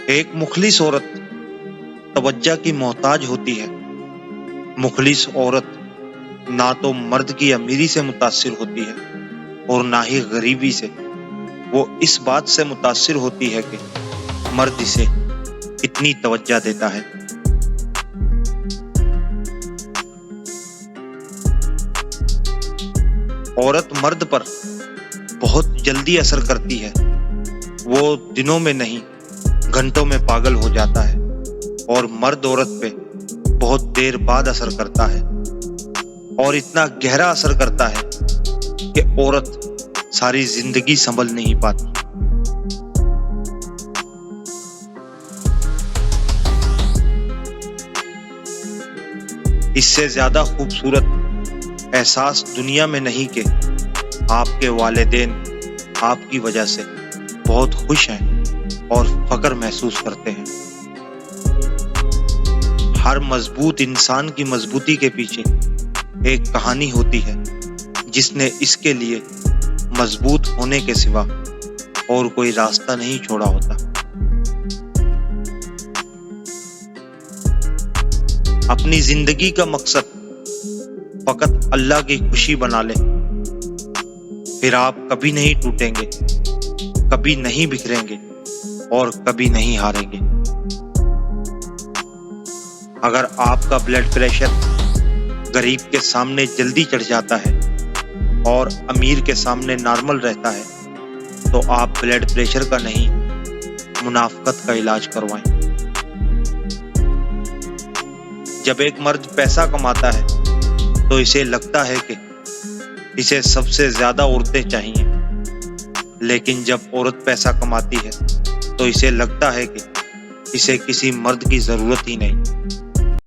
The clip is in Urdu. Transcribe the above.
ایک مخلص عورت توجہ کی محتاج ہوتی ہے۔ مخلص عورت نہ تو مرد کی امیری سے متاثر ہوتی ہے اور نہ ہی غریبی سے۔ وہ اس بات سے متاثر ہوتی ہے کہ مرد اسے کتنی توجہ دیتا ہے۔ عورت مرد پر بہت جلدی اثر کرتی ہے۔ وہ دنوں میں نہیں گھنٹوں میں پاگل ہو جاتا ہے، اور مرد عورت پہ بہت دیر بعد اثر کرتا ہے، اور اتنا گہرا اثر کرتا ہے کہ عورت ساری زندگی سنبھل نہیں پاتی۔ اس سے زیادہ خوبصورت احساس دنیا میں نہیں کہ آپ کے والدین آپ کی وجہ سے بہت خوش ہیں اور فخر محسوس کرتے ہیں۔ ہر مضبوط انسان کی مضبوطی کے پیچھے ایک کہانی ہوتی ہے جس نے اس کے لیے مضبوط ہونے کے سوا اور کوئی راستہ نہیں چھوڑا ہوتا۔ اپنی زندگی کا مقصد فقط اللہ کی خوشی بنا لیں، پھر آپ کبھی نہیں ٹوٹیں گے، کبھی نہیں بکھریں گے اور کبھی نہیں ہاریں گے۔ اگر آپ کا بلڈ پریشر غریب کے سامنے جلدی چڑھ جاتا ہے اور امیر کے سامنے نارمل رہتا ہے تو آپ بلڈ پریشر کا نہیں، منافقت کا علاج کروائیں۔ جب ایک مرد پیسہ کماتا ہے تو اسے لگتا ہے کہ اسے سب سے زیادہ عورتیں چاہیے، لیکن جب عورت پیسہ کماتی ہے تو اسے لگتا ہے کہ اسے کسی مرد کی ضرورت ہی نہیں۔